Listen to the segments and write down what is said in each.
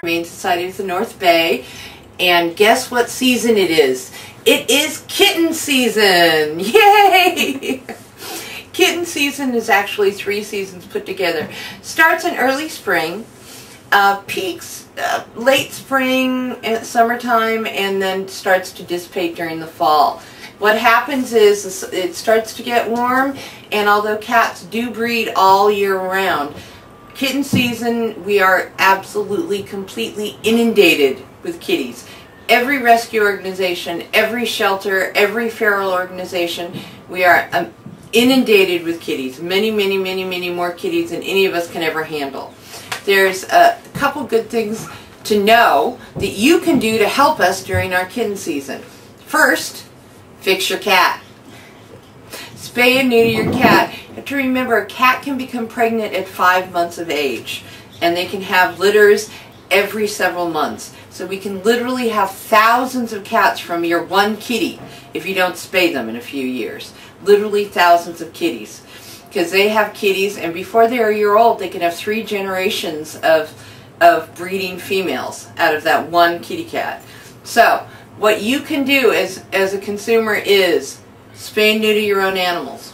Humane Society of the North Bay, and guess what season it is? It is kitten season! Yay! Kitten season is actually 3 seasons put together. Starts in early spring, peaks late spring and summertime, and then starts to dissipate during the fall. What happens is it starts to get warm, and although cats do breed all year round, kitten season, we are absolutely, completely inundated with kitties. Every rescue organization, every shelter, every feral organization, we are inundated with kitties. Many, many, many, many more kitties than any of us can ever handle. There's a couple good things to know that you can do to help us during our kitten season. First, fix your cat. Spay and neuter your cat. You have to remember, a cat can become pregnant at 5 months of age, and they can have litters every several months. So we can literally have thousands of cats from your one kitty if you don't spay them in a few years. Literally thousands of kitties. Because they have kitties, and before they're a year old, they can have 3 generations of breeding females out of that one kitty cat. So what you can do as a consumer is spay and neuter your own animals.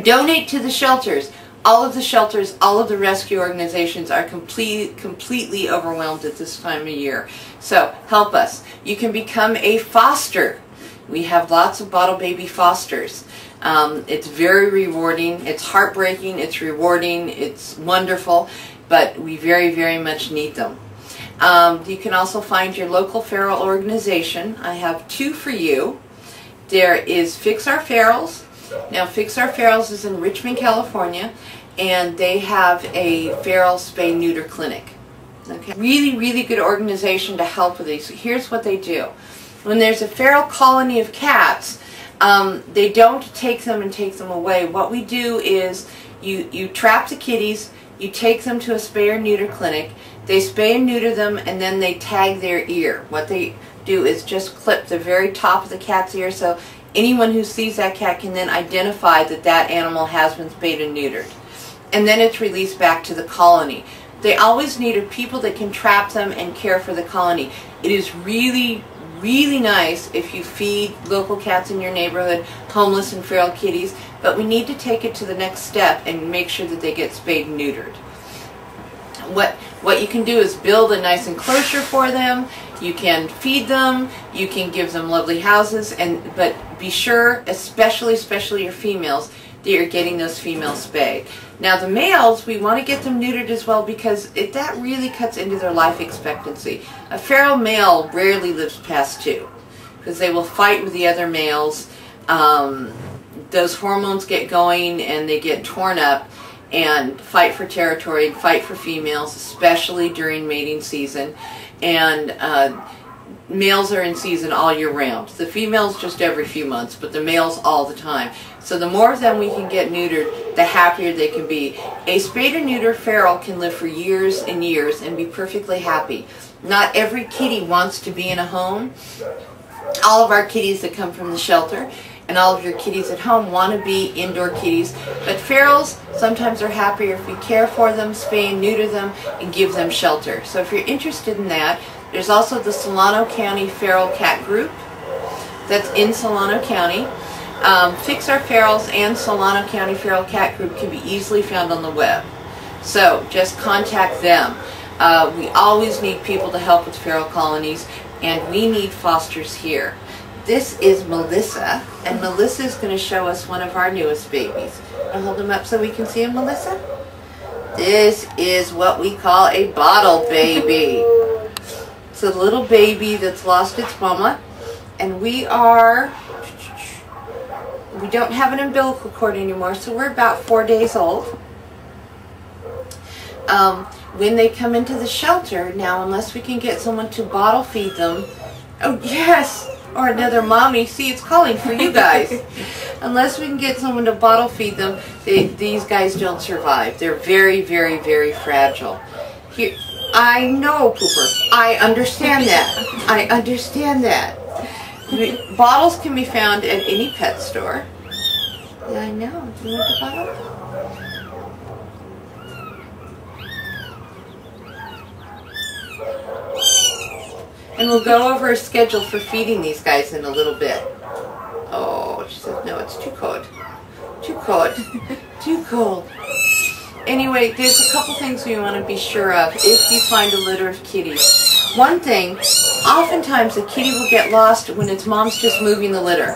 Donate to the shelters. All of the shelters, all of the rescue organizations are completely overwhelmed at this time of year. So help us. You can become a foster. We have lots of bottle baby fosters. It's very rewarding. It's heartbreaking. It's rewarding. It's wonderful. But we very, very much need them. You can also find your local feral organization. I have 2 for you. There is Fix Our Ferals. Now, Fix Our Ferals is in Richmond, California, and they have a feral spay-neuter clinic. Okay. Really, really good organization to help with these. Here's what they do. When there's a feral colony of cats, they don't take them and take them away. What we do is you trap the kitties, you take them to a spay or neuter clinic, they spay and neuter them, and then they tag their ear. What they do is just clip the very top of the cat's ear, so anyone who sees that cat can then identify that that animal has been spayed and neutered. And then it's released back to the colony. They always need people that can trap them and care for the colony. It is really, really nice if you feed local cats in your neighborhood, homeless and feral kitties, but we need to take it to the next step and make sure that they get spayed and neutered. What you can do is build a nice enclosure for them. You can feed them. You can give them lovely houses, but be sure, especially your females, that you're getting those females spayed. Now the males, we want to get them neutered as well, because that really cuts into their life expectancy. A feral male rarely lives past 2 because they will fight with the other males. Those hormones get going and they get torn up and fight for territory, fight for females, especially during mating season. And males are in season all year round. The females just every few months, but the males all the time. So the more of them we can get neutered, the happier they can be. A spayed or neutered feral can live for years and years and be perfectly happy. Not every kitty wants to be in a home. All of our kitties that come from the shelter and all of your kitties at home want to be indoor kitties. But ferals sometimes are happier if we care for them, spay and neuter them, and give them shelter. So if you're interested in that, there's also the Solano County Feral Cat Group that's in Solano County. Fix Our Ferals and Solano County Feral Cat Group can be easily found on the web. So just contact them. We always need people to help with feral colonies, and we need fosters here. This is Melissa, and Melissa is going to show us one of our newest babies. I'll hold him up so we can see him, Melissa. This is what we call a bottle baby. It's a little baby that's lost its mama, and we don't have an umbilical cord anymore, so we're about 4 days old. When they come into the shelter, now unless we can get someone to bottle feed them, oh yes, or another mommy, see, it's calling for you guys. Unless we can get someone to bottle feed them, these guys don't survive. They're very, very, very fragile. Here, I know, Pooper. I understand that. I understand that. Bottles can be found at any pet store. Yeah, I know. Do you want the bottle? And we'll go over a schedule for feeding these guys in a little bit. Oh, she says, no, it's too cold. Too cold. Too cold. Anyway, there's a couple things we want to be sure of if you find a litter of kitties. One thing, oftentimes a kitty will get lost when its mom's just moving the litter.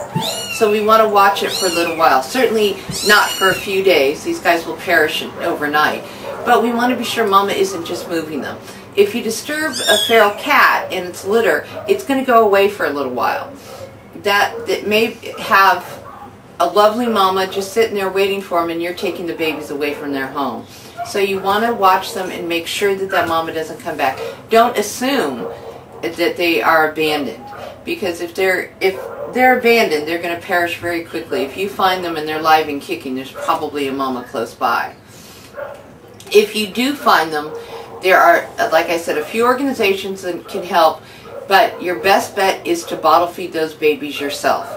So we want to watch it for a little while. Certainly not for a few days. These guys will perish overnight. But we want to be sure mama isn't just moving them. If you disturb a feral cat in its litter, it's going to go away for a little while. That may have a lovely mama just sitting there waiting for them, and you're taking the babies away from their home. So you want to watch them and make sure that that mama doesn't come back. Don't assume that they are abandoned, because if they're abandoned, they're going to perish very quickly. If you find them and they're live and kicking, there's probably a mama close by. If you do find them, there are, like I said, a few organizations that can help, but your best bet is to bottle feed those babies yourself.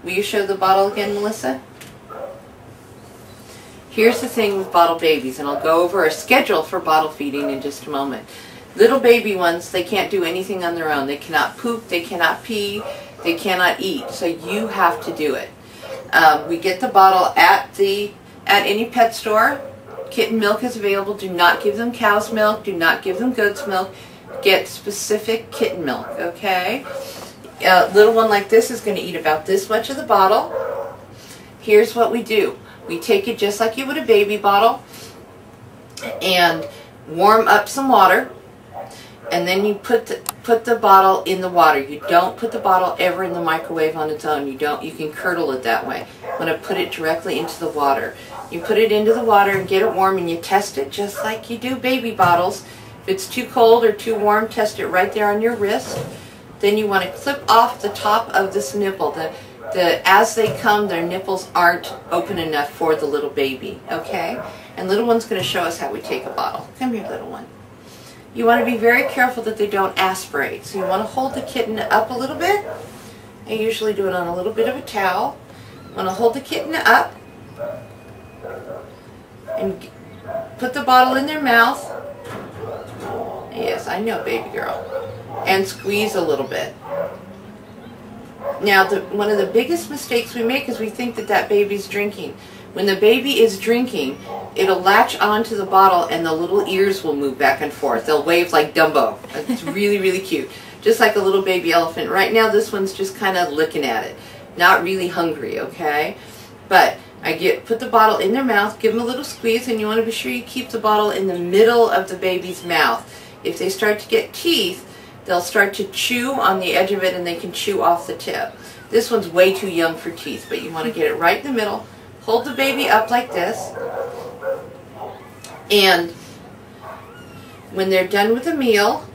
Will you show the bottle again, Melissa? Here's the thing with bottle babies, and I'll go over a schedule for bottle feeding in just a moment. Little baby ones, they can't do anything on their own. They cannot poop, they cannot pee, they cannot eat, so you have to do it. We get the bottle at any pet store. Kitten milk is available. Do not give them cow's milk, do not give them goat's milk. Get specific kitten milk, okay? A little one like this is going to eat about this much of the bottle. Here's what we do. We take it just like you would a baby bottle and warm up some water, and then you put the bottle in the water. You don't put the bottle ever in the microwave on its own. You can curdle it that way. You want to put it directly into the water. You put it into the water and get it warm, and you test it just like you do baby bottles. If it's too cold or too warm, test it right there on your wrist. Then you want to clip off the top of this nipple. As they come, their nipples aren't open enough for the little baby, okay? And little one's going to show us how we take a bottle. Come here, little one. You want to be very careful that they don't aspirate. So you want to hold the kitten up a little bit. I usually do it on a little bit of a towel. You want to hold the kitten up and put the bottle in their mouth. Yes, I know, baby girl. And squeeze a little bit. Now, one of the biggest mistakes we make is we think that baby's drinking. When the baby is drinking, it'll latch onto the bottle and the little ears will move back and forth. They'll wave like Dumbo. It's really, really cute. Just like a little baby elephant. Right now, this one's just kind of looking at it. Not really hungry, okay? But put the bottle in their mouth, give them a little squeeze, and you want to be sure you keep the bottle in the middle of the baby's mouth. If they start to get teeth, they'll start to chew on the edge of it, and they can chew off the tip. This one's way too young for teeth, but you want to get it right in the middle. Hold the baby up like this. And when they're done with the meal,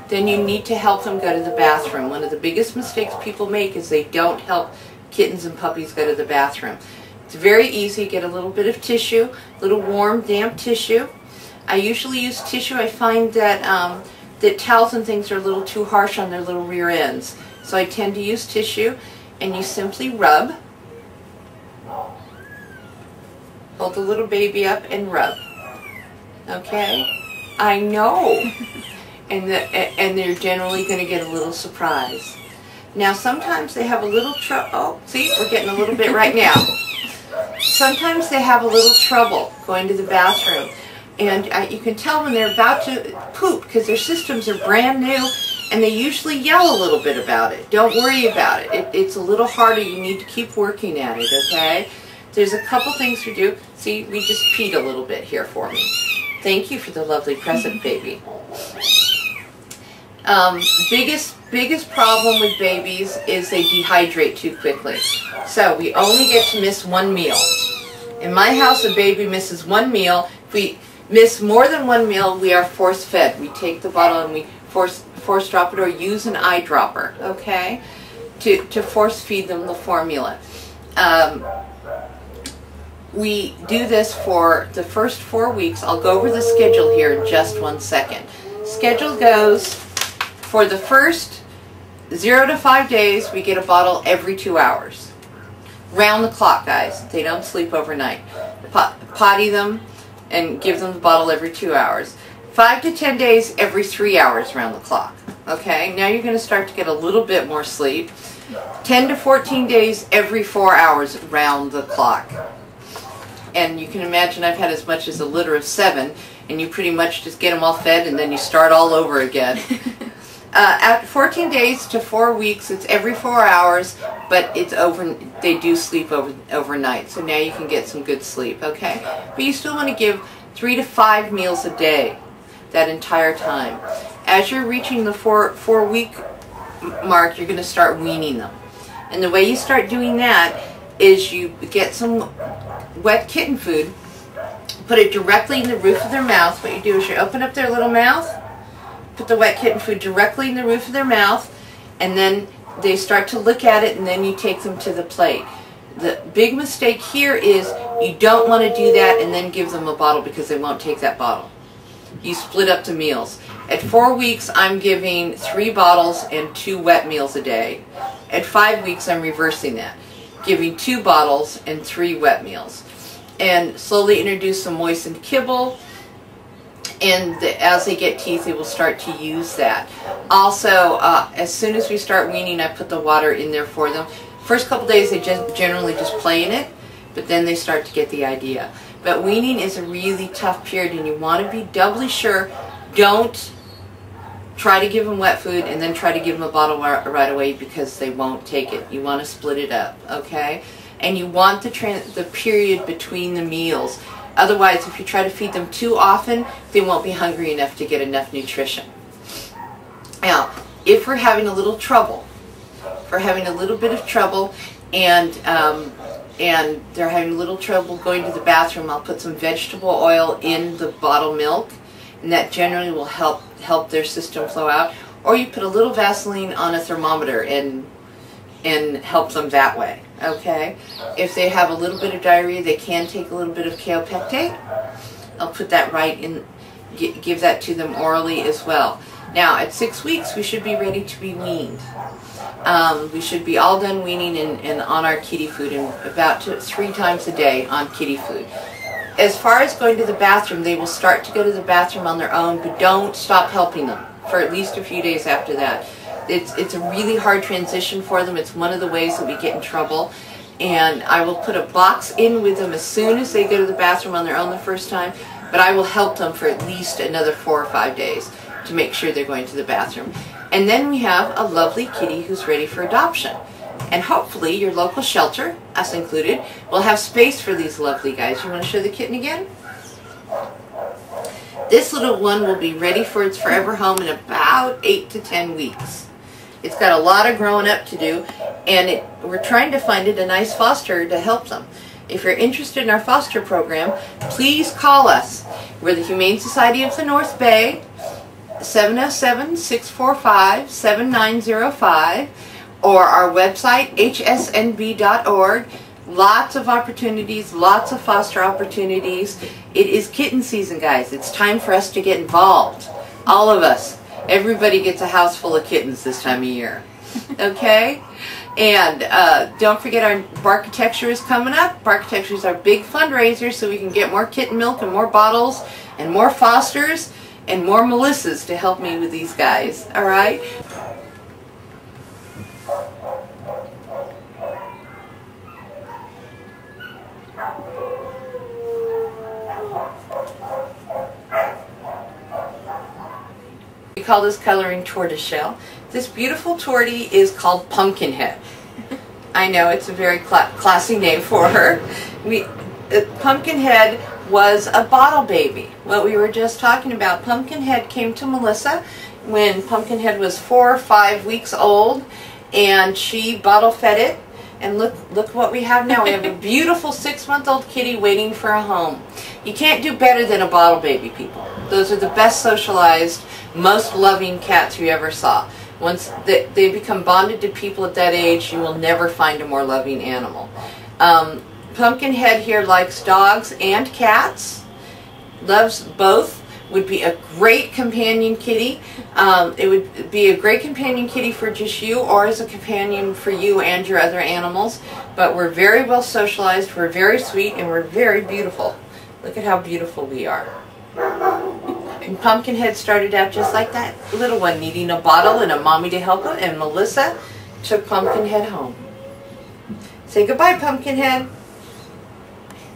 then you need to help them go to the bathroom. One of the biggest mistakes people make is they don't help kittens and puppies go to the bathroom. It's very easy. Get a little bit of tissue, a little warm, damp tissue. I usually use tissue. I find that that towels and things are a little too harsh on their little rear ends. So I tend to use tissue, and you simply rub. Hold the little baby up and rub. Okay? I know. And they're generally going to get a little surprise. Now sometimes they have a little trouble. Oh, see, we're getting a little bit right now. Sometimes they have a little trouble going to the bathroom. And you can tell when they're about to poop because their systems are brand new, and they usually yell a little bit about it. Don't worry about it. It's a little harder. You need to keep working at it, okay? There's a couple things we do. See, we just peed a little bit here for me. Thank you for the lovely present, baby. Biggest problem with babies is they dehydrate too quickly. So we only get to miss one meal. In my house, a baby misses one meal. If we miss more than one meal, we are force fed. We take the bottle and we force drop it, or use an eyedropper, okay, to force feed them the formula. We do this for the first 4 weeks. I'll go over the schedule here in just 1 second. Schedule goes for the first 0 to 5 days, we get a bottle every 2 hours. Round the clock, guys. They don't sleep overnight. Potty them and give them the bottle every 2 hours. 5 to 10 days every 3 hours around the clock. Okay, now you're going to start to get a little bit more sleep. 10 to 14 days every 4 hours round the clock. And you can imagine I've had as much as a litter of 7, and you pretty much just get them all fed and then you start all over again. At 14 days to 4 weeks, it's every 4 hours, but it's they do sleep overnight, so now you can get some good sleep, okay? But you still want to give 3 to 5 meals a day that entire time. As you're reaching the 4 week mark, you're going to start weaning them. And the way you start doing that is you get some wet kitten food, put it directly in the roof of their mouth. What you do is you open up their little mouth, put the wet kitten food directly in the roof of their mouth, and then they start to look at it, and then you take them to the plate. The big mistake here is you don't want to do that and then give them a bottle, because they won't take that bottle. You split up the meals. At 4 weeks, I'm giving 3 bottles and 2 wet meals a day. At 5 weeks, I'm reversing that, giving 2 bottles and 3 wet meals. And slowly introduce some moistened kibble, and as they get teeth, they will start to use that. Also, as soon as we start weaning, I put the water in there for them. First couple days, they generally just play in it, but then they start to get the idea. But weaning is a really tough period, and you want to be doubly sure. Don't try to give them wet food and then try to give them a bottle right away, because they won't take it. You want to split it up, okay? And you want the period between the meals. Otherwise, if you try to feed them too often, they won't be hungry enough to get enough nutrition. Now, if we're having a little trouble, and they're having a little trouble going to the bathroom, I'll put some vegetable oil in the bottled milk, and that generally will help their system flow out. Or you put a little Vaseline on a thermometer and help them that way. Okay? If they have a little bit of diarrhea, they can take a little bit of kaopectate. I'll put that right in, give that to them orally as well. Now, at 6 weeks, we should be ready to be weaned. We should be all done weaning and on our kitty food, and about 3 times a day on kitty food. As far as going to the bathroom, they will start to go to the bathroom on their own, but don't stop helping them for at least a few days after that. It's a really hard transition for them. It's one of the ways that we get in trouble. And I will put a box in with them as soon as they go to the bathroom on their own the first time, but I will help them for at least another 4 or 5 days to make sure they're going to the bathroom. And then we have a lovely kitty who's ready for adoption. And hopefully your local shelter, us included, will have space for these lovely guys. You want to show the kitten again? This little one will be ready for its forever home in about 8 to 10 weeks. It's got a lot of growing up to do, and we're trying to find it a nice foster to help them. If you're interested in our foster program, please call us. We're the Humane Society of the North Bay, 707-645-7905, or our website, hsnb.org. Lots of opportunities, lots of foster opportunities. It is kitten season, guys. It's time for us to get involved. All of us. Everybody gets a house full of kittens this time of year. Okay? And don't forget our Barkitecture is coming up. Barkitecture is our big fundraiser, so we can get more kitten milk and more bottles and more fosters and more Melissas to help me with these guys. All right? We call this coloring tortoiseshell. This beautiful tortie is called Pumpkinhead. I know, it's a very classy name for her. Pumpkinhead was a bottle baby. What we were just talking about, Pumpkinhead came to Melissa when Pumpkinhead was 4 or 5 weeks old, and she bottle fed it. And look what we have now. We have a beautiful 6-month-old kitty waiting for a home. You can't do better than a bottle baby, people. Those are the best socialized, most loving cats you ever saw. Once they become bonded to people at that age, you will never find a more loving animal. Pumpkinhead here likes dogs and cats, loves both, would be a great companion kitty. It would be a great companion kitty for just you, or as a companion for you and your other animals. But we're very well socialized, we're very sweet, and we're very beautiful. Look at how beautiful we are. And Pumpkinhead started out just like that little one, needing a bottle and a mommy to help him, and Melissa took Pumpkinhead home. Say goodbye, Pumpkinhead.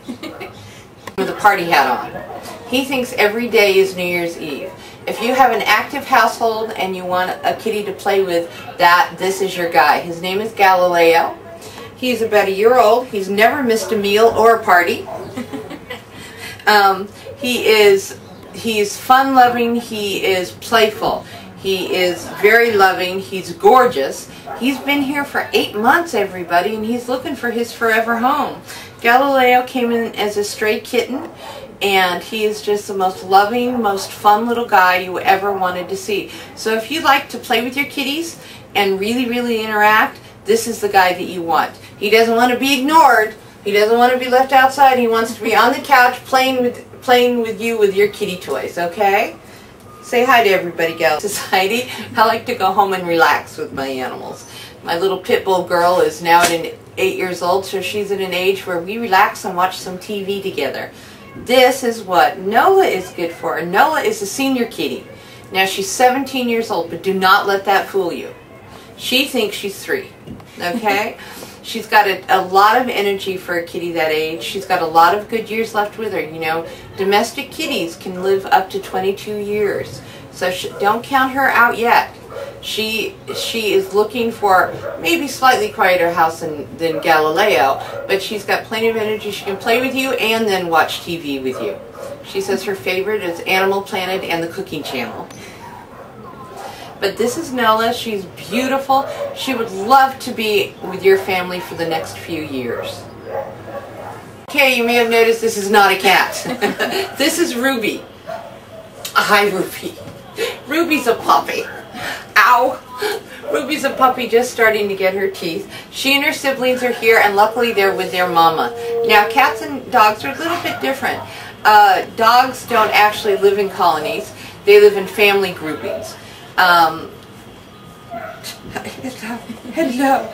With a party hat on. He thinks every day is New Year's Eve. If you have an active household and you want a kitty to play with, this is your guy. His name is Galileo. He's about a year old. He's never missed a meal or a party. He's fun-loving. He is playful. He is very loving. He's gorgeous. He's been here for 8 months, everybody, and he's looking for his forever home. Galileo came in as a stray kitten, and he is just the most loving, most fun little guy you ever wanted to see. So if you like to play with your kitties and really, really interact, this is the guy that you want. He doesn't want to be ignored. He doesn't want to be left outside. He wants to be on the couch playing with you with your kitty toys, okay? Say hi to everybody, Gal Society. I like to go home and relax with my animals. My little pit bull girl is now at 8 years old, so she's at an age where we relax and watch some TV together. This is what Noah is good for. Noah is a senior kitty. Now she's 17 years old, but do not let that fool you. She thinks she's 3, okay? She's got a lot of energy for a kitty that age. She's got a lot of good years left with her. You know, domestic kitties can live up to 22 years. So don't count her out yet. She is looking for maybe slightly quieter house than Galileo, but she's got plenty of energy. She can play with you and then watch TV with you. She says her favorite is Animal Planet and the Cooking Channel. But this is Nella. She's beautiful. She would love to be with your family for the next few years. Okay, you may have noticed this is not a cat. This is Ruby. Hi, Ruby. Ruby's a puppy. Ow! Ruby's a puppy just starting to get her teeth. She and her siblings are here, and luckily they're with their mama. Now, cats and dogs are a little bit different. Dogs don't actually live in colonies. They live in family groupings. Hello.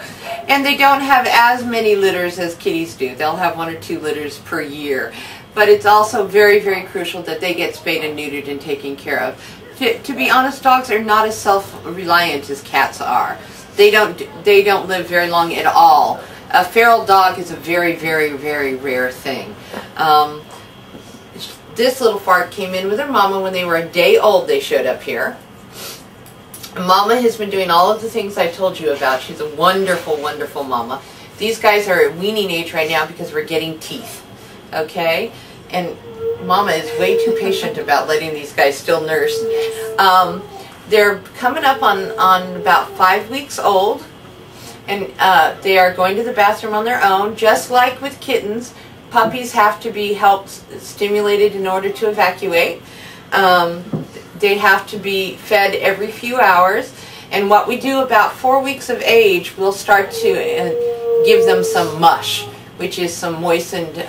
And they don't have as many litters as kitties do. They'll have 1 or 2 litters per year. But it's also very, very crucial that they get spayed and neutered and taken care of. To be honest, dogs are not as self-reliant as cats are. They don't live very long at all. A feral dog is a very, very, very rare thing. This little fart came in with her mama when they were a day old. They showed up here. Mama has been doing all of the things I told you about. She's a wonderful, wonderful mama. These guys are at weaning age right now because we're getting teeth. Okay? And Mama is way too patient about letting these guys still nurse. They're coming up on about 5 weeks old, and they are going to the bathroom on their own. Just like with kittens, puppies have to be helped, stimulated in order to evacuate. They have to be fed every few hours, and what we do about 4 weeks of age, we'll start to give them some mush, which is some moistened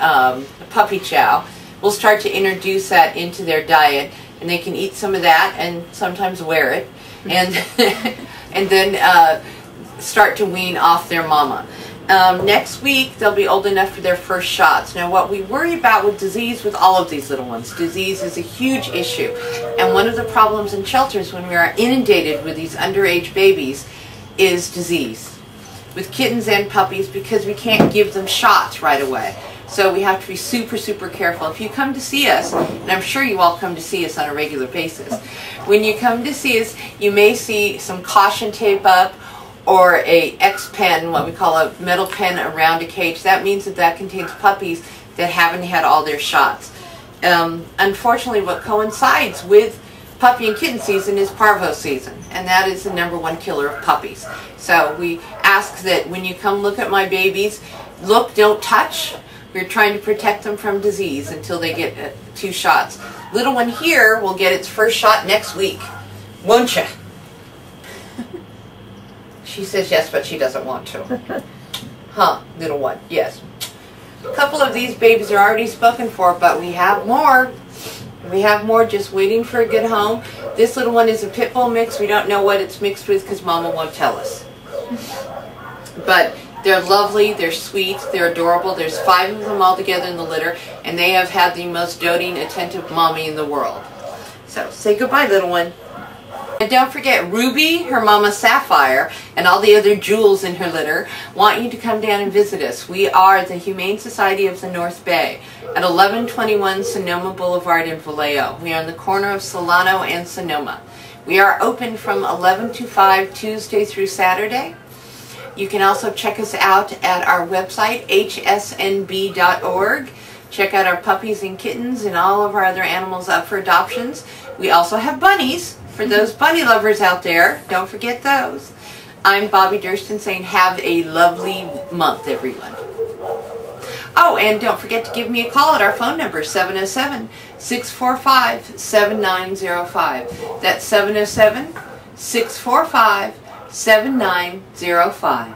puppy chow. We'll start to introduce that into their diet, and they can eat some of that and sometimes wear it, and and then start to wean off their mama. Next week, they'll be old enough for their first shots. Now, what we worry about with disease with all of these little ones, disease is a huge issue. And one of the problems in shelters when we are inundated with these underage babies is disease. With kittens and puppies, because we can't give them shots right away. So we have to be super, super careful. If you come to see us, and I'm sure you all come to see us on a regular basis, when you come to see us, you may see some caution tape up, or a X pen, what we call a metal pen around a cage. That means that contains puppies that haven't had all their shots. Unfortunately, what coincides with puppy and kitten season is parvo season, and that is the #1 killer of puppies. So we ask that when you come look at my babies, look, don't touch. We're trying to protect them from disease until they get 2 shots. Little one here will get its first shot next week. Won't ya? She says yes, but she doesn't want to. Huh, little one, yes. A couple of these babies are already spoken for, but we have more. We have more just waiting for a good home. This little one is a pit bull mix. We don't know what it's mixed with because Mama won't tell us. But they're lovely, they're sweet, they're adorable. There's 5 of them all together in the litter, and they have had the most doting, attentive mommy in the world. So say goodbye, little one. And don't forget, Ruby, her mama Sapphire, and all the other jewels in her litter want you to come down and visit us. We are the Humane Society of the North Bay at 1121 Sonoma Boulevard in Vallejo. We are on the corner of Solano and Sonoma. We are open from 11 to 5 Tuesday through Saturday. You can also check us out at our website, hsnb.org. Check out our puppies and kittens and all of our other animals up for adoptions. We also have bunnies. For those bunny lovers out there, don't forget those. I'm Bobbi Durston saying have a lovely month, everyone. Oh, and don't forget to give me a call at our phone number, 707-645-7905. That's 707-645-7905.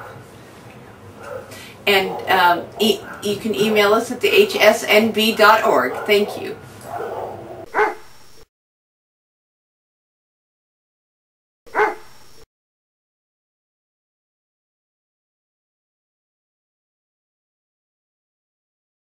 And you can email us at the hsnb.org. Thank you.